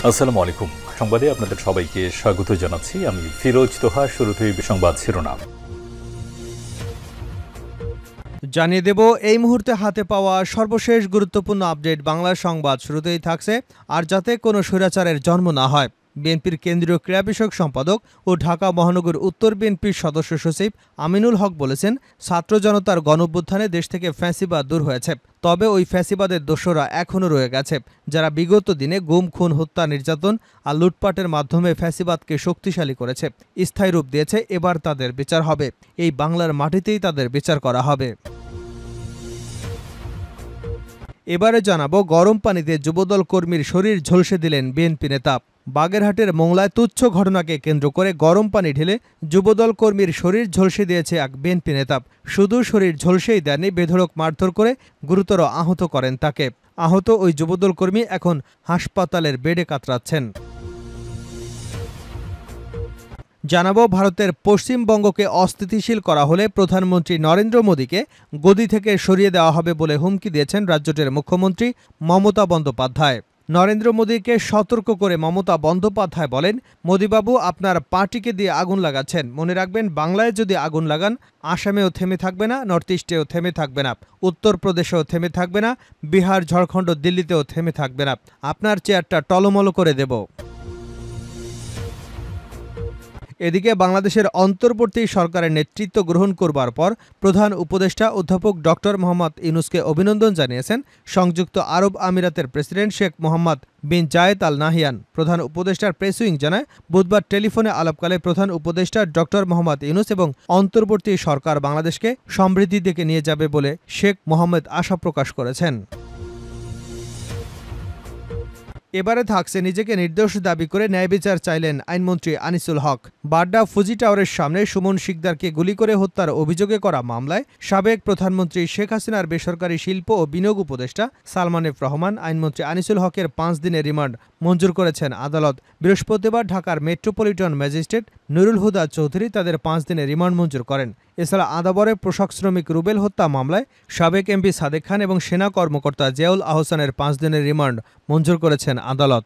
আসসালামু আলাইকুম। সংবাদে আপনাদের সবাইকে স্বাগত জানাচ্ছি। আমি ফিরোজ তোহা। শুরুতেই সংবাদ শিরোনাম জানিয়ে দেব এই মুহূর্তে হাতে পাওয়া সর্বশেষ গুরুত্বপূর্ণ আপডেট বাংলা সংবাদ। শুরুতেই থাকছে আর যাতে কোনো স্বৈরাচারের জন্ম না হয়। বিএনপির কেন্দ্রীয় ক্রীড়া বিষয়ক সম্পাদক ও ঢাকা মহানগর উত্তর বিএনপির সদস্য সচিব আমিনুল হক বলেছেন, ছাত্র জনতার গণঅভ্যুত্থানে দেশ থেকে ফ্যাসিবাদ দূর হয়েছে, তবে ওই ফ্যাসিবাদের দোসররা এখনও রয়ে গেছে, যারা বিগত দিনে গুম, খুন, হত্যা, নির্যাতন আর লুটপাটের মাধ্যমে ফ্যাসিবাদকে শক্তিশালী করেছে, স্থায়ী রূপ দিয়েছে। এবার তাদের বিচার হবে। এই বাংলার মাটিতেই তাদের বিচার করা হবে। এবারে জানাবো, গরম পানিতে যুবদল কর্মীর শরীর ঝলসে দিলেন বিএনপি নেতা। বাগেরহাটের মোংলায় তুচ্ছ ঘটনাকে কেন্দ্র করে গরম পানি ঢেলে যুবদল কর্মীর শরীর ঝলসে দিয়েছে এক বিএনপি নেতা। শুধু শরীর ঝলসেই দেননি, বেধড়ক মারধর করে গুরুতর আহত করেন তাকে। আহত ওই যুবদল কর্মী এখন হাসপাতালের বেডে কাতরাচ্ছেন। জানাবো, ভারতের পশ্চিমবঙ্গকে অস্থিতিশীল করা হলে প্রধানমন্ত্রী নরেন্দ্র মোদীকে গদি থেকে সরিয়ে দেওয়া হবে বলে হুমকি দিয়েছেন রাজ্যটির মুখ্যমন্ত্রী মমতা বন্দ্যোপাধ্যায়। নরেন্দ্র মোদীকে সতর্ক করে মমতা বন্দ্যোপাধ্যায় বলেন, মোদীবাবু, আপনার পার্টিকে দিয়ে আগুন লাগাচ্ছেন। মনে রাখবেন, বাংলায় যদি আগুন লাগান, আসামেও থেমে থাকবে না, নর্থ ইস্টেও থেমে থাকবে না, উত্তরপ্রদেশেও থেমে থাকবে না, বিহার, ঝাড়খণ্ড, দিল্লিতেও থেমে থাকবে না। আপনার চেয়ারটা টলমল করে দেব। এদিকে বাংলাদেশের অন্তর্বর্তী সরকারের নেতৃত্ব গ্রহণ করবার পর প্রধান উপদেষ্টা অধ্যাপক ডক্টর মোহাম্মদ ইউনূসকে অভিনন্দন জানিয়েছেন সংযুক্ত আরব আমিরাতের প্রেসিডেন্ট শেখ মোহাম্মদ বিন জায়েদ আল নাহিয়ান। প্রধান উপদেষ্টার প্রেস উইং জানায়, বুধবার টেলিফোনে আলাপকালে প্রধান উপদেষ্টা ডক্টর মোহাম্মদ ইউনূস এবং অন্তর্বর্তী সরকার বাংলাদেশকে সমৃদ্ধির দিকে নিয়ে যাবে বলে শেখ মোহাম্মদ আশা প্রকাশ করেছেন। এবারে থাকছে, নিজেকে নির্দোষ দাবি করে ন্যায় বিচার চাইলেন আইনমন্ত্রী আনিসুল হক। বাড্ডা ফুজি টাওয়ারের সামনে সুমন শিকদারকে গুলি করে হত্যার অভিযোগে করা মামলায় সাবেক প্রধানমন্ত্রী শেখ হাসিনার বেসরকারি শিল্প ও বিনিয়োগ উপদেষ্টা সালমান এফ রহমান, আইনমন্ত্রী আনিসুল হকের 5 দিনের রিমান্ড মঞ্জুর করেছেন আদালত। বৃহস্পতিবার ঢাকার মেট্রোপলিটন ম্যাজিস্ট্রেট নুরুল হুদা চৌধুরী তাদের 5 দিনের রিমান্ড মঞ্জুর করেন। এছাড়া আদাবরে পোশাক শ্রমিক রুবেল হত্যা মামলায় সাবেক এমপি সাদেক খান এবং সেনা কর্মকর্তা জিয়াউল আহসানের 5 দিনের রিমান্ড মঞ্জুর করেছেন আদালত।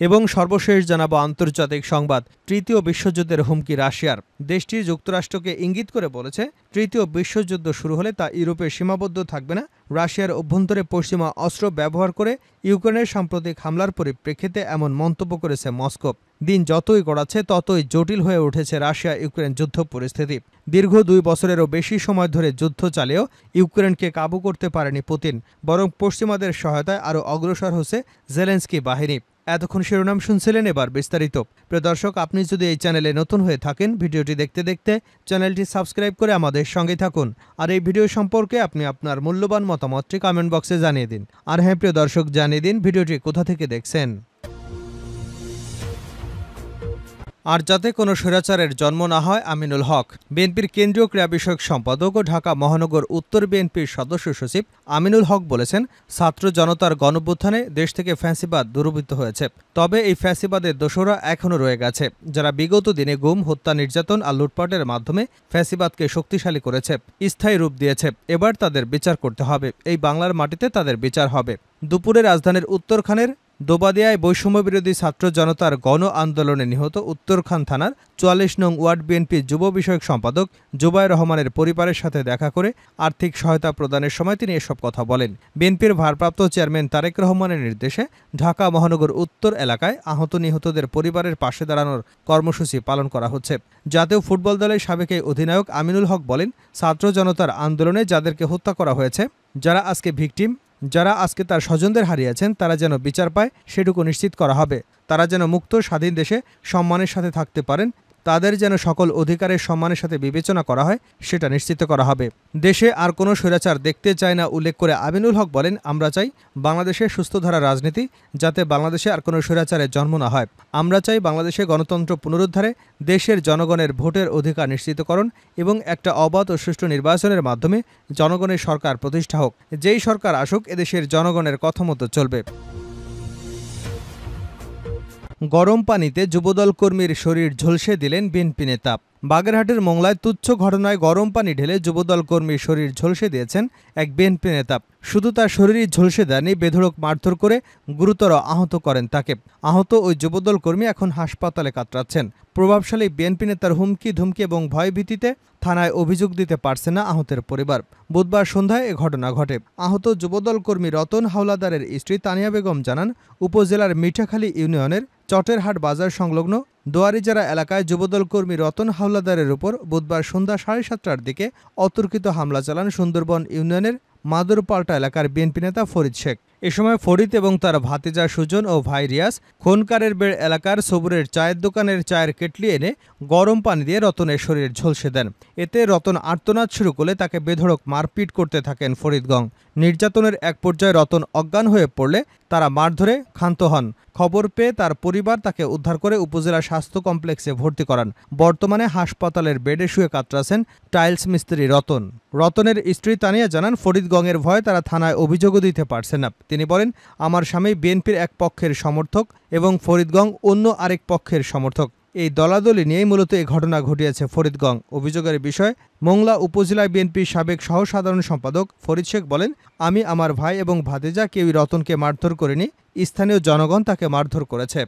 এবং সর্বশেষ জানাবো আন্তর্জাতিক সংবাদ। তৃতীয় বিশ্বযুদ্ধের হুমকি রাশিয়ার। দেশটি যুক্তরাষ্ট্রকে ইঙ্গিত করে বলেছে, তৃতীয় বিশ্বযুদ্ধ শুরু হলে তা ইউরোপে সীমাবদ্ধ থাকবে না। রাশিয়ার অভ্যন্তরে পশ্চিমা অস্ত্র ব্যবহার করে ইউক্রেনের সাম্প্রতিক হামলার পরিপ্রেক্ষিতে এমন মন্তব্য করেছে মস্কো। দিন যতই গড়াচ্ছে ততই জটিল হয়ে উঠেছে রাশিয়া ইউক্রেন যুদ্ধ পরিস্থিতি। দীর্ঘ 2 বছরেরও বেশি সময় ধরে যুদ্ধ চালিয়েও ইউক্রেনকে কাবু করতে পারেনি পুতিন, বরং পশ্চিমাদের সহায়তায় আরও অগ্রসর হচ্ছে জেলেনস্কি বাহিনী। এতক্ষণ শিরোনাম শুনছিলেন, এবার বিস্তারিত। প্রিয় দর্শক, আপনি যদি এই চ্যানেলে নতুন হয়ে থাকেন, ভিডিওটি দেখতে দেখতে চ্যানেলটি সাবস্ক্রাইব করে আমাদের সঙ্গে থাকুন। আর এই ভিডিও সম্পর্কে আপনি আপনার মূল্যবান মতামতটি কমেন্ট বক্সে জানিয়ে দিন। আর হ্যাঁ প্রিয় দর্শক, জানিয়ে দিন ভিডিওটি কোথা থেকে দেখছেন। আর যাতে কোনো স্বৈরাচারের জন্ম না হয়, আমিনুল হক। বিএনপির কেন্দ্রীয় ক্রীড়া বিষয়ক সম্পাদক ও ঢাকা মহানগর উত্তর বিএনপির সদস্য সচিব আমিনুল হক বলেছেন, ছাত্র জনতার গণঅভ্যুত্থানে দেশ থেকে ফ্যাসিবাদ দূরীভূত হয়েছে, তবে এই ফ্যাসিবাদের দোসররা এখনও রয়ে গেছে, যারা বিগত দিনে গুম, হত্যা, নির্যাতন আর লুটপাটের মাধ্যমে ফ্যাসিবাদকে শক্তিশালী করেছে, স্থায়ী রূপ দিয়েছে। এবার তাদের বিচার করতে হবে। এই বাংলার মাটিতে তাদের বিচার হবে। দুপুরে রাজধানীর উত্তরখানের দোবাদিয়ায় বৈষম্যবিরোধী ছাত্র জনতার গণ আন্দোলনে নিহত উত্তরখান থানার 44 নং ওয়ার্ড বিএনপি যুব বিষয়ক সম্পাদক জুবায়ের রহমানের পরিবারের সাথে দেখা করে আর্থিক সহায়তা প্রদানের সময় তিনি এসব কথা বলেন। বিএনপির ভারপ্রাপ্ত চেয়ারম্যান তারেক রহমানের নির্দেশে ঢাকা মহানগর উত্তর এলাকায় আহত নিহতদের পরিবারের পাশে দাঁড়ানোর কর্মসূচি পালন করা হচ্ছে। জাতীয় ফুটবল দলের সাবেক অধিনায়ক আমিনুল হক বলেন, ছাত্র জনতার আন্দোলনে যাদেরকে হত্যা করা হয়েছে, যারা আজকে ভিকটিম, যারা আজকে তার স্বজনদের হারিয়েছেন, তারা যেন বিচার পায় সেটুকু নিশ্চিত করা হবে। তারা যেন মুক্ত স্বাধীন দেশে সম্মানের সাথে থাকতে পারেন, তাদের যেন সকল অধিকারের সম্মানের সাথে বিবেচনা করা হয়, সেটা নিশ্চিত করা হবে। দেশে আর কোনো স্বৈরাচার দেখতে চায় না উল্লেখ করে আমিনুল হক বলেন, আমরা চাই বাংলাদেশে সুস্থধারা রাজনীতি, যাতে বাংলাদেশে আর কোনো স্বৈরাচারের জন্ম না হয়। আমরা চাই বাংলাদেশে গণতন্ত্র পুনরুদ্ধারে, দেশের জনগণের ভোটের অধিকার নিশ্চিতকরণ এবং একটা অবাধ ও সুষ্ঠু নির্বাচনের মাধ্যমে জনগণের সরকার প্রতিষ্ঠা হোক। যেই সরকার আসুক, এদেশের জনগণের কথা মতো চলবে। গরম পানিতে যুবদল কর্মীর শরীর ঝলসে দিলেন বিএনপি নেতা। বাগেরহাটের মোংলায় তুচ্ছ ঘটনায় গরম পানি ঢেলে যুবদল কর্মীর শরীর ঝলসে দিয়েছেন এক বিএনপি নেতা। শুধু তার শরীরই ঝলসে দেয়নি, বেধড়ক মারধর করে গুরুতর আহত করেন তাকে। আহত ওই যুবদল কর্মী এখন হাসপাতালে কাতরাচ্ছেন। প্রভাবশালী বিএনপি নেতার হুমকি ধুমকি এবং ভয়ভীতিতে থানায় অভিযোগ দিতে পারছে না আহতের পরিবার। বুধবার সন্ধ্যায় এ ঘটনা ঘটে। আহত যুবদল কর্মী রতন হাওলাদারের স্ত্রী তানিয়া বেগম জানান, উপজেলার মিঠাখালী ইউনিয়নের চটেরহাট বাজার সংলগ্ন দোয়ারিজারা এলাকায় যুবদল কর্মী রতন হাওলাদারের উপর বুধবার সন্ধ্যা 7:30টার দিকে অতর্কিত হামলা চালান সুন্দরবন ইউনিয়নের মাদুরপাল্টা এলাকার বিএনপি নেতা ফরিদ শেখ। এ সময় ফরিদ এবং তার ভাতিজা সুজন ও ভাই রিয়াজ খোনকারের বেড় এলাকার সবুরের চায়ের দোকানের চায়ের কেটলি এনে গরম পানি দিয়ে রতনের শরীর ঝলসে দেন। এতে রতন আর্তনাদ শুরু করলে তাকে বেধড়ক মারপিট করতে থাকেন ফরিদগং। নির্যাতনের এক পর্যায়ে রতন অজ্ঞান হয়ে পড়লে তারা মারধরে ক্ষান্ত হন। খবর পেয়ে তার পরিবার তাকে উদ্ধার করে উপজেলা স্বাস্থ্য কমপ্লেক্সে ভর্তি করান। বর্তমানে হাসপাতালের বেডে শুয়ে কাতরাছেন টাইলস মিস্ত্রি রতন। রতনের স্ত্রী তানিয়া জানান, ফরিদগংয়ের ভয়ে তারা থানায় অভিযোগও দিতে পারছে না। তিনি বলেন, আমার স্বামী বিএনপির এক পক্ষের সমর্থক এবং ফরিদগং অন্য আরেক পক্ষের সমর্থক। এই দলাদলি নিয়েই মূলত এই ঘটনা ঘটিয়েছে ফরিদগং। অভিযোগের বিষয় মোংলা উপজেলা বিএনপির সাবেক সহসাধারণ সম্পাদক ফরিদ শেখ বলেন, আমি আমার ভাই এবং ভাতিজা কেউই রতনকে মারধর করিনি, স্থানীয় জনগণ তাকে মারধর করেছে।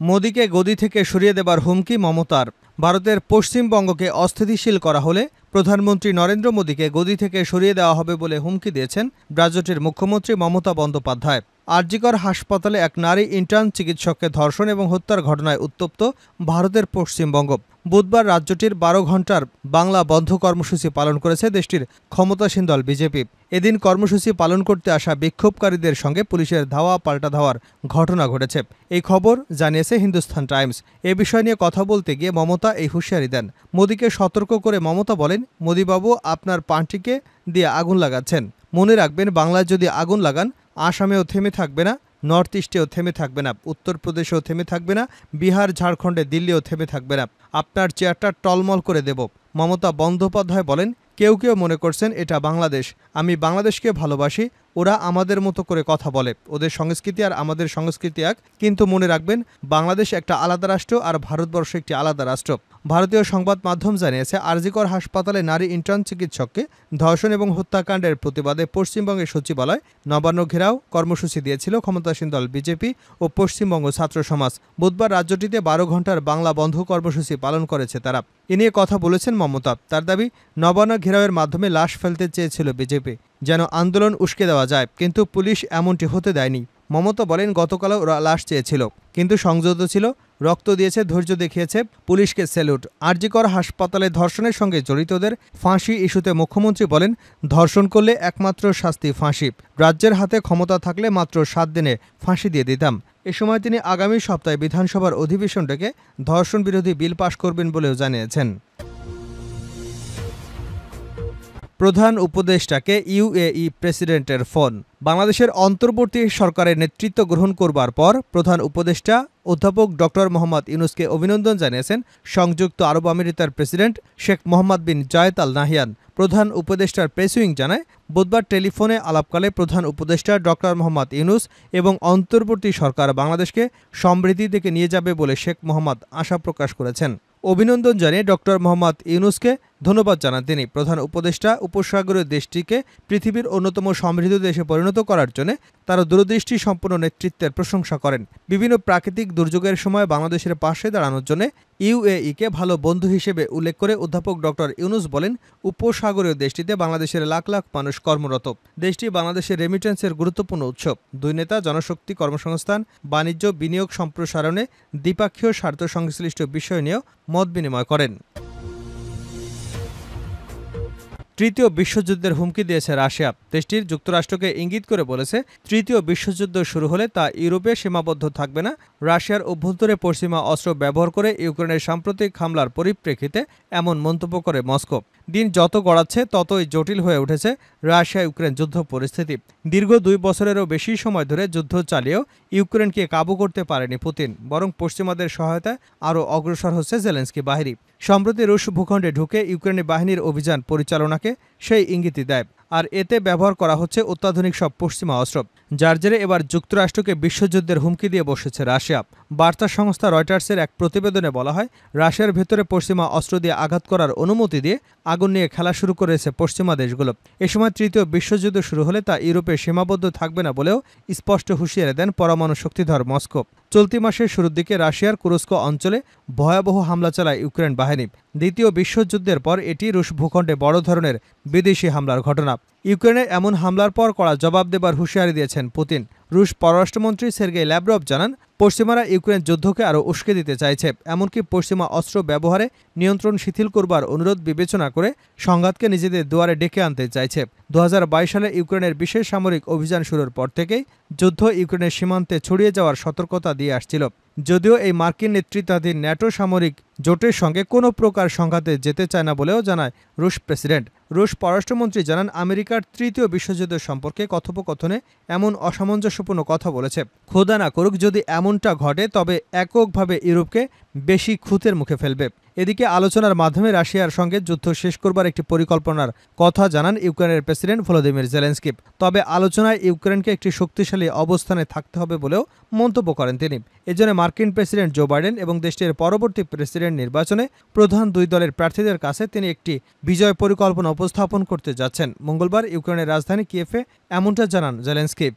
মোদিকে গদি থেকে সরিয়ে দেবার হুমকি মমতার। ভারতের পশ্চিমবঙ্গকে অস্থিতিশীল করা হলে প্রধানমন্ত্রী নরেন্দ্র মোদিকে গদি থেকে সরিয়ে দেওয়া হবে বলে হুমকি দিয়েছেন রাজ্যটির মুখ্যমন্ত্রী মমতা বন্দ্যোপাধ্যায়। আরজিকর হাসপাতালে এক নারী ইন্টার্ন চিকিৎসককে ধর্ষণ এবং হত্যার ঘটনায় উত্তপ্ত ভারতের পশ্চিমবঙ্গ। বুধবার রাজ্যটির 12 ঘণ্টার বাংলা বন্ধ কর্মসূচি পালন করেছে দেশটির ক্ষমতাসীন দল বিজেপি। এদিন কর্মসূচি পালন করতে আসা বিক্ষোভকারীদের সঙ্গে পুলিশের ধাওয়া পাল্টা ধাওয়ার ঘটনা ঘটেছে। এই খবর জানিয়েছে হিন্দুস্তান টাইমস। এ বিষয় নিয়ে কথা বলতে গিয়ে মমতা এই হুঁশিয়ারি দেন। মোদিকে সতর্ক করে মমতা বলেন, মোদিবাবু আপনার পার্টিকে দিয়ে আগুন লাগাচ্ছেন। মনে রাখবেন, বাংলায় যদি আগুন লাগান, আসামেও থেমে থাকবে না, নর্থ ইস্টেও থেমে থাকবে না, উত্তরপ্রদেশেও থেমে থাকবে না, বিহার ঝাড়খণ্ডে দিল্লিও থেমে থাকবে না। আপনার চেয়ারটা টলমল করে দেব। মমতা বন্দ্যোপাধ্যায় বলেন, কেউ কেউ মনে করছেন এটা বাংলাদেশ। আমি বাংলাদেশকে ভালোবাসি। ওরা আমাদের মতো করে কথা বলে। ওদের সংস্কৃতি আর আমাদের সংস্কৃতি এক। কিন্তু মনে রাখবেন, বাংলাদেশ একটা আলাদা রাষ্ট্র আর ভারতবর্ষ একটি আলাদা রাষ্ট্র। ভারতীয় সংবাদ মাধ্যম জানিয়েছে, আরজিকর হাসপাতালে নারী ইন্টার্ন চিকিৎসককে ধর্ষণ এবং হত্যাকাণ্ডের প্রতিবাদে পশ্চিমবঙ্গের সচিবালয় নবান্ন ঘেরাও কর্মসূচি দিয়েছিল ক্ষমতাসীন দল বিজেপি ও পশ্চিমবঙ্গ ছাত্র সমাজ। বুধবার রাজ্যটিতে 12 ঘণ্টার বাংলা বন্ধ কর্মসূচি পালন করেছে তারা। এ নিয়ে কথা বলেছেন মমতা। তার দাবি, নবান্ন ঘেরাওয়ের মাধ্যমে লাশ ফেলতে চেয়েছিল বিজেপি, যেন আন্দোলন উস্কে দেওয়া যায়, কিন্তু পুলিশ এমনটি হতে দেয়নি। মমতা বলেন, গতকালও ওরা লাশ চেয়েছিল, কিন্তু সংযত ছিল, রক্ত দিয়েছে, ধৈর্য দেখিয়েছে, পুলিশকে স্যালুট। আরজিকর হাসপাতালে ধর্ষণের সঙ্গে জড়িতদের ফাঁসি ইস্যুতে মুখ্যমন্ত্রী বলেন, ধর্ষণ করলে একমাত্র শাস্তি ফাঁসি। রাজ্যের হাতে ক্ষমতা থাকলে মাত্র 7 দিনে ফাঁসি দিয়ে দিতাম। এ সময় তিনি আগামী সপ্তাহে বিধানসভার অধিবেশন ডেকে ধর্ষণ বিরোধী বিল পাশ করবেন বলেও জানিয়েছেন। প্রধান উপদেষ্টাকে ইউএই প্রেসিডেন্টের ফোন। বাংলাদেশের অন্তর্বর্তী সরকারের নেতৃত্ব গ্রহণ করবার পর প্রধান উপদেষ্টা অধ্যাপক ড. মোহাম্মদ ইউনূসকে অভিনন্দন জানিয়েছেন সংযুক্ত আরব আমিরাতের প্রেসিডেন্ট শেখ মোহাম্মদ বিন জায়েদ আল নাহিয়ান। প্রধান উপদেষ্টার প্রেস উইং জানায়, বুধবার টেলিফোনে আলাপকালে প্রধান উপদেষ্টা ড. মোহাম্মদ ইউনূস এবং অন্তর্বর্তী সরকার বাংলাদেশকে সমৃদ্ধির দিকে নিয়ে যাবে বলে শেখ মোহাম্মদ আশা প্রকাশ করেছেন। অভিনন্দন জানিয়ে ড. মোহাম্মদ ইউনূসকে ধন্যবাদ জানান তিনি। প্রধান উপদেষ্টা উপসাগরীয় দেশটিকে পৃথিবীর অন্যতম সমৃদ্ধ দেশে পরিণত করার জন্য তার দূরদৃষ্টি সম্পন্ন নেতৃত্বের প্রশংসা করেন। বিভিন্ন প্রাকৃতিক দুর্যোগের সময় বাংলাদেশের পাশে দাঁড়ানোর জন্য ইউএইকে ভালো বন্ধু হিসেবে উল্লেখ করে অধ্যাপক ড. ইউনূস বলেন, উপসাগরীয় দেশটিতে বাংলাদেশের লাখ লাখ মানুষ কর্মরত। দেশটি বাংলাদেশের রেমিটেন্সের গুরুত্বপূর্ণ উৎস। দুই নেতা জনশক্তি, কর্মসংস্থান, বাণিজ্য, বিনিয়োগ সম্প্রসারণে দ্বিপাক্ষীয় স্বার্থ সংশ্লিষ্ট বিষয় নিয়েও মত বিনিময় করেন। তৃতীয় বিশ্বযুদ্ধের হুমকি দিয়েছে রাশিয়া। দেশটির যুক্তরাষ্ট্রকে ইঙ্গিত করে বলেছে, তৃতীয় বিশ্বযুদ্ধ শুরু হলে তা ইউরোপে সীমাবদ্ধ থাকবে না। রাশিয়ার অভ্যন্তরে পশ্চিমা অস্ত্র ব্যবহার করে ইউক্রেনের সাম্প্রতিক হামলার পরিপ্রেক্ষিতে এমন মন্তব্য করে মস্কো। দিন যত গড়াচ্ছে ততই জটিল হয়ে উঠেছে রাশিয়া ইউক্রেন যুদ্ধ পরিস্থিতি। দীর্ঘ 2 বছরেরও বেশি সময় ধরে যুদ্ধ চালিয়েও ইউক্রেনকে কাবু করতে পারেনি পুতিন, বরং পশ্চিমাদের সহায়তায় আরও অগ্রসর হচ্ছে জেলেনস্কি বাহিনী। সম্প্রতি রুশ ভূখণ্ডে ঢুকে ইউক্রেনি বাহিনীর অভিযান পরিচালনাকে সেই ইঙ্গিতই দেয়। আর এতে ব্যবহার করা হচ্ছে অত্যাধুনিক সব পশ্চিমা অস্ত্র, যার জেরে এবার যুক্তরাষ্ট্রকে বিশ্বযুদ্ধের হুমকি দিয়ে বসেছে রাশিয়া। বার্তা সংস্থা রয়টার্সের এক প্রতিবেদনে বলা হয়, রাশিয়ার ভেতরে পশ্চিমা অস্ত্র দিয়ে আঘাত করার অনুমতি দিয়ে আগুন নিয়ে খেলা শুরু করেছে পশ্চিমা দেশগুলো। এ সময় তৃতীয় বিশ্বযুদ্ধ শুরু হলে তা ইউরোপে সীমাবদ্ধ থাকবে না বলেও স্পষ্ট হুঁশিয়ারি দেন পরমাণু শক্তিধর মস্কো। চলতি মাসের শুরুর দিকে রাশিয়ার কুরস্ক অঞ্চলে ভয়াবহ হামলা চালায় ইউক্রেন বাহিনী। দ্বিতীয় বিশ্বযুদ্ধের পর এটি রুশ ভূখণ্ডে বড় ধরনের বিদেশি হামলার ঘটনা। ইউক্রেনে এমন হামলার পর কড়া জবাব দেবার হুঁশিয়ারি দিয়েছেন পুতিন। রুশ পররাষ্ট্রমন্ত্রী সের্গেই ল্যাভরভ জানান, পশ্চিমারা ইউক্রেন যুদ্ধকে আরও উস্কে দিতে চাইছে, এমনকি পশ্চিমা অস্ত্র ব্যবহারে নিয়ন্ত্রণ শিথিল করবার অনুরোধ বিবেচনা করে সংঘাতকে নিজেদের দুয়ারে ডেকে আনতে চাইছে। 2022 সালে ইউক্রেনের বিশেষ সামরিক অভিযান শুরুর পর থেকেই যুদ্ধ ইউক্রেনের সীমান্তে ছড়িয়ে যাওয়ার সতর্কতা দিয়ে আসছিল। যদিও এই মার্কিন নেতৃত্বাধীন ন্যাটো সামরিক জোটের সঙ্গে কোনো প্রকার সংঘাতে যেতে চায় না বলেও জানায় রুশ প্রেসিডেন্ট। রুশ পররাষ্ট্রমন্ত্রী জানান, আমেরিকার তৃতীয় বিশ্বযুদ্ধ সম্পর্কে কথোপকথনে এমন অসামঞ্জস্যপূর্ণ কথা বলেছে। খোদা না করুক যদি এমনটা ঘটে, তবে এককভাবে ইউরোপকে বেশি খুঁতের মুখে ফেলবে। এদিকে আলোচনার মাধ্যমে রাশিয়ার সঙ্গে যুদ্ধ শেষ করবার একটি পরিকল্পনার কথা জানান ইউক্রেনের প্রেসিডেন্ট ভলোদিমির জেলেনস্কি। তবে আলোচনায় ইউক্রেনকে একটি শক্তিশালী অবস্থানে থাকতে হবে বলেও মন্তব্য করেন তিনি। এজন্য মার্কিন প্রেসিডেন্ট জো বাইডেন এবং দেশটির পরবর্তী প্রেসিডেন্ট নির্বাচনে প্রধান দুই দলের প্রার্থীদের কাছে তিনি একটি বিজয় পরিকল্পনা উপস্থাপন করতে যাচ্ছেন। মঙ্গলবার ইউক্রেনের রাজধানী কিয়েভে এমনটা জানান জেলেনস্কি।